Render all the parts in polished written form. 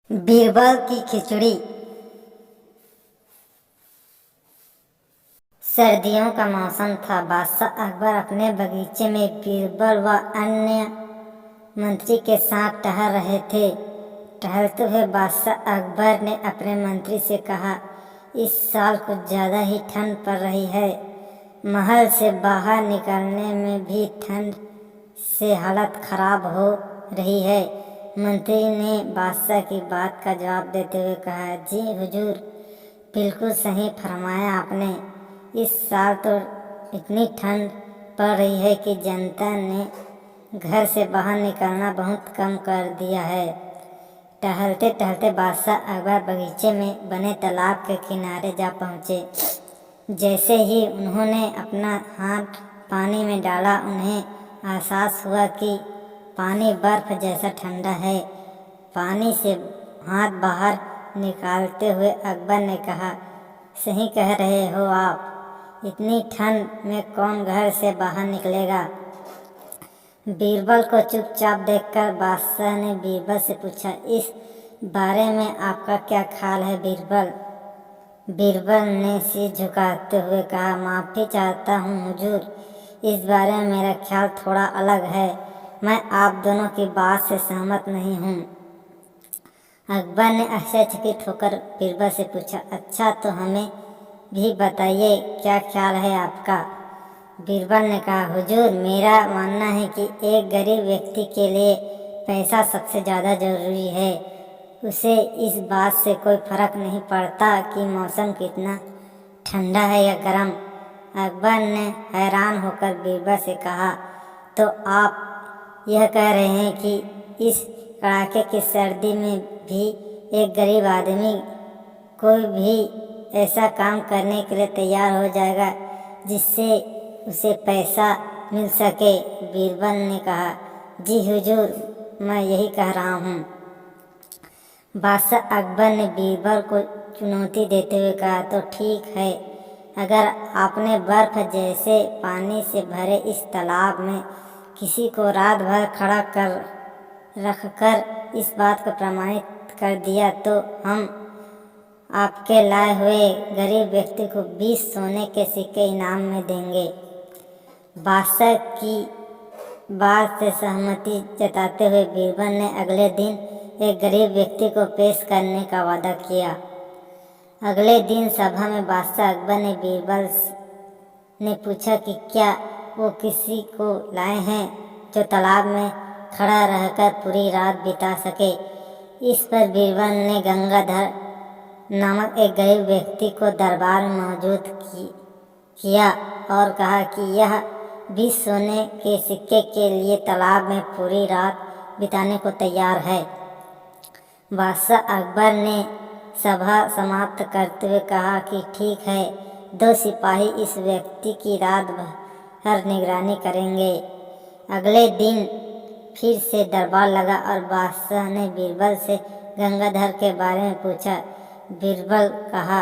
बीरबल की खिचड़ी। सर्दियों का मौसम था। बादशाह अकबर अपने बगीचे में बीरबल व अन्य मंत्री के साथ टहल रहे थे। टहलते हुए बादशाह अकबर ने अपने मंत्री से कहा, इस साल कुछ ज़्यादा ही ठंड पड़ रही है। महल से बाहर निकलने में भी ठंड से हालत खराब हो रही है। मंत्री ने बादशाह की बात का जवाब देते हुए कहा, जी हुजूर, बिल्कुल सही फरमाया आपने। इस साल तो इतनी ठंड पड़ रही है कि जनता ने घर से बाहर निकलना बहुत कम कर दिया है। टहलते टहलते बादशाह अकबर बगीचे में बने तालाब के किनारे जा पहुँचे। जैसे ही उन्होंने अपना हाथ पानी में डाला, उन्हें एहसास हुआ कि पानी बर्फ जैसा ठंडा है। पानी से हाथ बाहर निकालते हुए अकबर ने कहा, सही कह रहे हो आप, इतनी ठंड में कौन घर से बाहर निकलेगा। बीरबल को चुपचाप देखकर बादशाह ने बीरबल से पूछा, इस बारे में आपका क्या ख्याल है बीरबल। बीरबल ने सिर झुकाते हुए कहा, माफ़ी चाहता हूँ हुजूर, इस बारे में मेरा ख्याल थोड़ा अलग है। मैं आप दोनों की बात से सहमत नहीं हूँ। अकबर ने आश्चर्यचकित होकर बीरबल से पूछा, अच्छा तो हमें भी बताइए, क्या ख्याल है आपका। बीरबल ने कहा, हुजूर, मेरा मानना है कि एक गरीब व्यक्ति के लिए पैसा सबसे ज़्यादा ज़रूरी है। उसे इस बात से कोई फर्क नहीं पड़ता कि मौसम कितना ठंडा है या गर्म। अकबर ने हैरान होकर बीरबल से कहा, तो आप यह कह रहे हैं कि इस कड़ाके की सर्दी में भी एक गरीब आदमी कोई भी ऐसा काम करने के लिए तैयार हो जाएगा जिससे उसे पैसा मिल सके। बीरबल ने कहा, जी हुजूर, मैं यही कह रहा हूँ। बादशाह अकबर ने बीरबल को चुनौती देते हुए कहा, तो ठीक है, अगर आपने बर्फ जैसे पानी से भरे इस तालाब में किसी को रात भर खड़ा कर रखकर इस बात को प्रमाणित कर दिया, तो हम आपके लाए हुए गरीब व्यक्ति को 20 सोने के सिक्के इनाम में देंगे। बादशाह की बात से सहमति जताते हुए बीरबल ने अगले दिन एक गरीब व्यक्ति को पेश करने का वादा किया। अगले दिन सभा में बादशाह अकबर ने बीरबल ने पूछा कि क्या वो किसी को लाए हैं जो तालाब में खड़ा रहकर पूरी रात बिता सके। इस पर बीरबल ने गंगाधर नामक एक गरीब व्यक्ति को दरबार में मौजूद किया और कहा कि यह 20 सोने के सिक्के के लिए तालाब में पूरी रात बिताने को तैयार है। बादशाह अकबर ने सभा समाप्त करते हुए कहा कि ठीक है, 2 सिपाही इस व्यक्ति की रात भर निगरानी करेंगे। अगले दिन फिर से दरबार लगा और बादशाह ने बीरबल से गंगाधर के बारे में पूछा। बीरबल कहा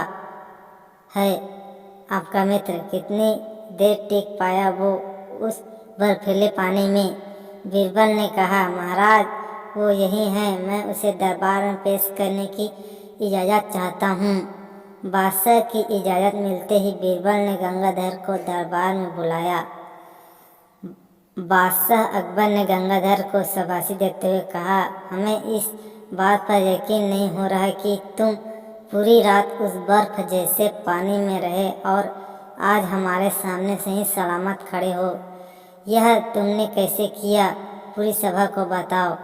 है, आपका मित्र कितनी देर टिक पाया वो उस बर्फीले पानी में। बीरबल ने कहा, महाराज, वो यही है, मैं उसे दरबार में पेश करने की इजाज़त चाहता हूँ। बादशाह की इजाज़त मिलते ही बीरबल ने गंगाधर को दरबार में बुलाया। बादशाह अकबर ने गंगाधर को शाबाशी देते हुए कहा, हमें इस बात पर यकीन नहीं हो रहा कि तुम पूरी रात उस बर्फ जैसे पानी में रहे और आज हमारे सामने सही सलामत खड़े हो। यह तुमने कैसे किया, पूरी सभा को बताओ।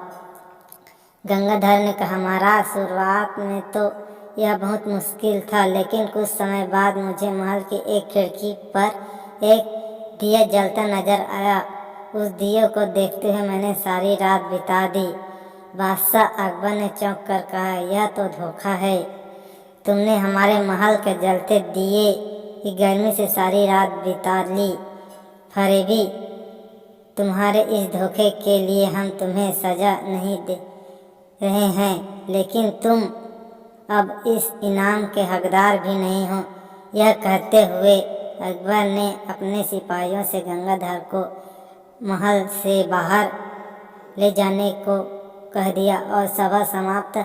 गंगाधर ने कहा, महाराज, शुरुआत में तो यह बहुत मुश्किल था, लेकिन कुछ समय बाद मुझे महल की एक खिड़की पर एक दिया जलता नजर आया। उस दिए को देखते हुए मैंने सारी रात बिता दी। बादशाह अकबर ने चौंक कर कहा, यह तो धोखा है। तुमने हमारे महल के जलते दिए की गर्मी से सारी रात बिता ली। फरेबी, तुम्हारे इस धोखे के लिए हम तुम्हें सजा नहीं दे रहे हैं, लेकिन तुम अब इस इनाम के हकदार भी नहीं हो। यह कहते हुए अकबर ने अपने सिपाहियों से गंगाधर को महल से बाहर ले जाने को कह दिया और सभा समाप्त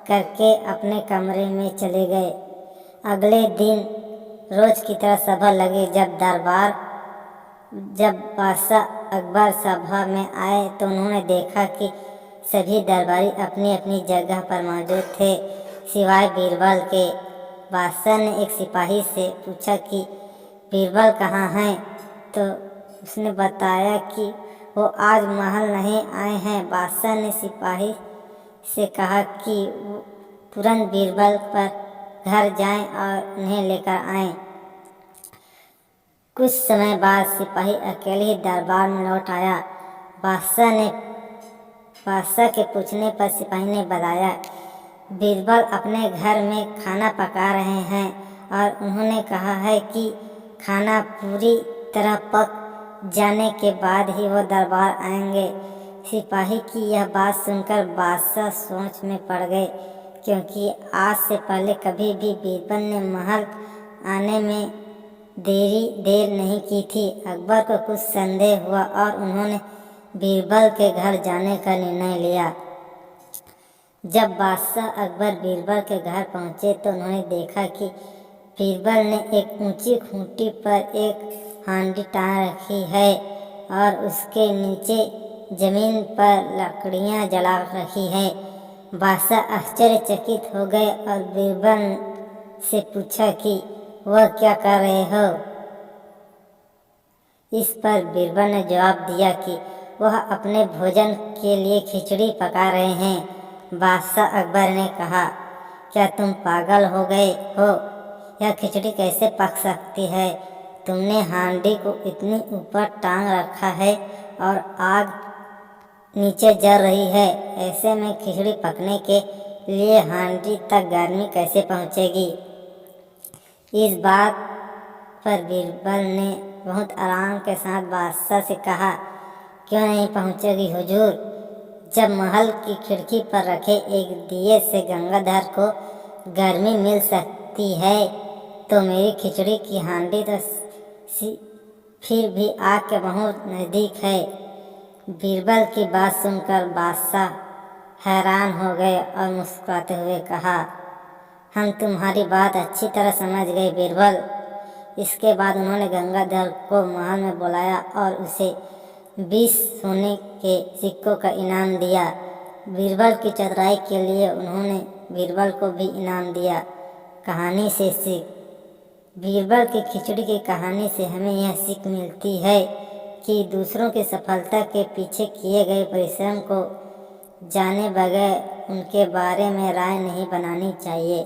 करके अपने कमरे में चले गए। अगले दिन रोज की तरह सभा लगी। जब बादशाह अकबर सभा में आए तो उन्होंने देखा कि सभी दरबारी अपनी अपनी जगह पर मौजूद थे सिवाय बीरबल के। बादशाह ने एक सिपाही से पूछा कि बीरबल कहाँ हैं, तो उसने बताया कि वो आज महल नहीं आए हैं। बादशाह ने सिपाही से कहा कि वो तुरंत बीरबल पर घर जाएं और उन्हें लेकर आएं। कुछ समय बाद सिपाही अकेले ही दरबार में लौट आया। बादशाह के पूछने पर सिपाही ने बताया बीरबल अपने घर में खाना पका रहे हैं और उन्होंने कहा है कि खाना पूरी तरह पक जाने के बाद ही वो दरबार आएंगे। सिपाही की यह बात सुनकर बादशाह सोच में पड़ गए, क्योंकि आज से पहले कभी भी बीरबल ने महल आने में देर नहीं की थी। अकबर को कुछ संदेह हुआ और उन्होंने बीरबल के घर जाने का निर्णय लिया। जब बादशाह अकबर बीरबल के घर पहुंचे तो उन्होंने देखा कि बीरबल ने एक ऊंची खूंटी पर एक हांडी टांग रखी है और उसके नीचे जमीन पर लकड़ियां जला रखी हैं। बादशाह आश्चर्यचकित हो गए और बीरबल से पूछा कि वह क्या कर रहे हो। इस पर बीरबल ने जवाब दिया कि वह अपने भोजन के लिए खिचड़ी पका रहे हैं। बादशाह अकबर ने कहा, क्या तुम पागल हो गए हो? यह खिचड़ी कैसे पक सकती है? तुमने हांडी को इतनी ऊपर टांग रखा है और आग नीचे जल रही है। ऐसे में खिचड़ी पकने के लिए हांडी तक गर्मी कैसे पहुंचेगी? इस बात पर बीरबल ने बहुत आराम के साथ बादशाह से कहा, क्यों नहीं पहुंचेगी हुजूर? जब महल की खिड़की पर रखे एक दिए से गंगाधर को गर्मी मिल सकती है तो मेरी खिचड़ी की हांडी तो फिर भी आग के बहुत नज़दीक है। बीरबल की बात सुनकर बादशाह हैरान हो गए और मुस्कुराते हुए कहा, हम तुम्हारी बात अच्छी तरह समझ गए बीरबल। इसके बाद उन्होंने गंगाधर को महल में बुलाया और उसे 20 सोने के सिक्कों का इनाम दिया। बीरबल की चतुराई के लिए उन्होंने बीरबल को भी इनाम दिया। कहानी से सीख। बीरबल की खिचड़ी की कहानी से हमें यह सीख मिलती है कि दूसरों की सफलता के पीछे किए गए परिश्रम को जाने बगैर उनके बारे में राय नहीं बनानी चाहिए।